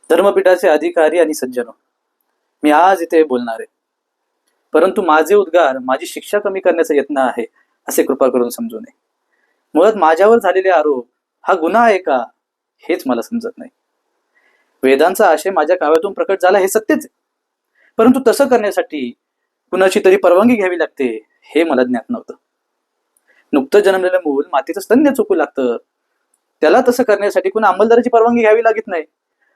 धर्मपीठाचे अधिकारी आणि सज्जनो, मी आज इथे बोलणार आहे, परंतु माझे उद्गार माझी शिक्षा कमी करण्याचा यत्न आहे असे कृपा करून समजू नये. मुळात माझ्यावर झालेले आरोप हा गुन्हा आहे का हेच मला समजत नाही. वेदांचा आशय माझ्या काव्यातून प्रकट झाला हे सत्यच आहे, परंतु तसं करण्यासाठी कुणाची तरी परवानगी घ्यावी लागते हे मला ज्ञात नव्हतं. नुकतं जन्मलेलं मूल मातीचं स्तन्य चुकू लागतं, त्याला तसं करण्यासाठी कुणा अंमलदाराची परवानगी घ्यावी लागत नाही.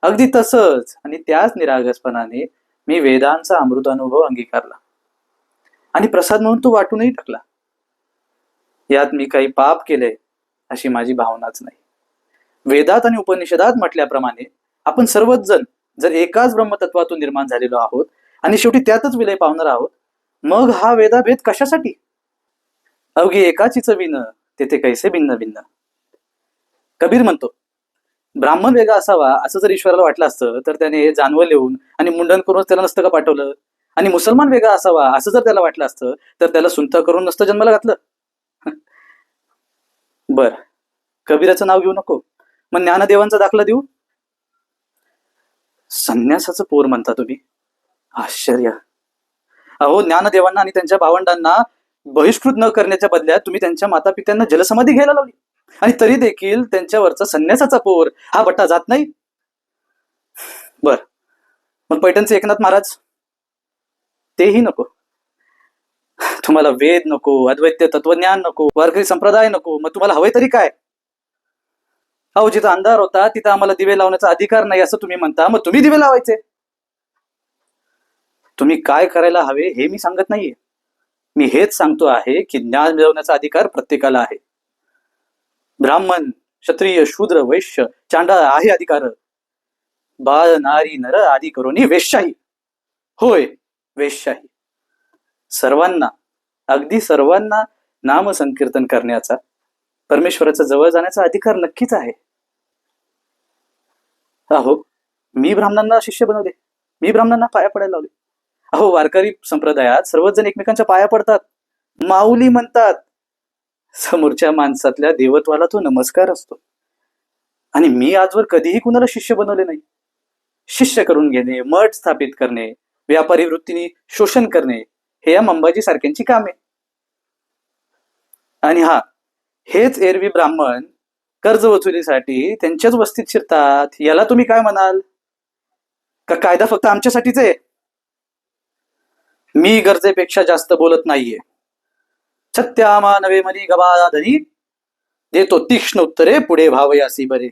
अगदी तसंच आणि त्याच निरागसपणाने मी वेदांचा अमृतानुभव अंगीकारला आणि प्रसाद म्हणून तो वाटूनही टाकला. यात मी काही पाप केले अशी माझी भावनाच नाही. वेदात आणि उपनिषदात म्हटल्याप्रमाणे आपण सर्वच जण जर एकाच ब्रह्मतत्वातून निर्माण झालेलो आहोत आणि शेवटी त्यातच विलय पावणार आहोत, मग हा वेदाभेद कशासाठी? अवघी एकाचीच विण तेथे कैसे भिन्न भिन्न. कबीर म्हणतो, ब्राह्मण वेगळा असावा असं जर ईश्वराला वाटलं असतं तर त्याने जानवं लिहून आणि मुंडन करून त्याला नसतं का पाठवलं? आणि मुसलमान वेगळा असावा असं जर त्याला वाटलं असतं तर त्याला सुंठ करून नसतं जन्माला घातलं? बर, कबीराचं नाव घेऊ नको, मग ज्ञानदेवांचा दाखला देऊ? संन्यासाचं पोर म्हणता तुम्ही? आश्चर्य. अहो, ज्ञानदेवांना आणि त्यांच्या भावंडांना बहिष्कृत न करण्याच्या बदल्यात तुम्ही त्यांच्या माता पित्यांना जलसमाधी घ्यायला लावली, आणि तरी देखील त्यांच्यावरचा संन्यासाचा पोर हा बट्टा जात नाही. बर, मग पैठणचे एकनाथ महाराज? तेही नको. तुम्हाला वेद नको, अद्वैत तत्वज्ञान नको, वारकरी संप्रदाय नको, मग तुम्हाला हवंय तरी काय? अहो, जिथं अंधार होता तिथं आम्हाला दिवे लावण्याचा अधिकार नाही असं तुम्ही म्हणता, मग तुम्ही दिवे लावायचे. तुम्ही काय करायला हवे हे मी सांगत नाहीये, मी हेच सांगतो आहे की ज्ञान मिळवण्याचा अधिकार प्रत्येकाला आहे. ब्राह्मण, क्षत्रिय, शूद्र, वैश्य, चांडाळ आहे अधिकार. बाळ, नारी, नर आदी करून वेश्याही, होय वेश्याही, सर्वांना, अगदी सर्वांना नाम संकीर्तन करण्याचा, परमेश्वराच्या जवळ जाण्याचा अधिकार नक्कीच आहे. अहो, मी ब्राह्मणांना शिष्य बनवले, मी ब्राह्मणांना पाया पडायला लावले. अहो, वारकरी संप्रदायात सर्वच जण एकमेकांच्या पाया पडतात, माऊली म्हणतात. समोरच्या माणसातल्या देवत्वाला तो नमस्कार असतो. आणि मी आजवर कधीही कुणाला शिष्य बनवले नाही. शिष्य करून घेणे, मठ स्थापित करणे, व्यापारी वृत्तीने शोषण करणे हे या मंबाजी सारख्यांची कामे. आणि हा, हेच एरवी ब्राह्मण कर्ज वसुलीसाठी त्यांच्याच वस्तीत शिरतात, याला तुम्ही काय म्हणाल? का कायदा फक्त आमच्यासाठीच आहे? मी गरजेपेक्षा जास्त बोलत नाहीये. सत्यामा नवे मनी गबाधनी देतो तीक्ष्ण उत्तरे, पुढे भावयासी बरे.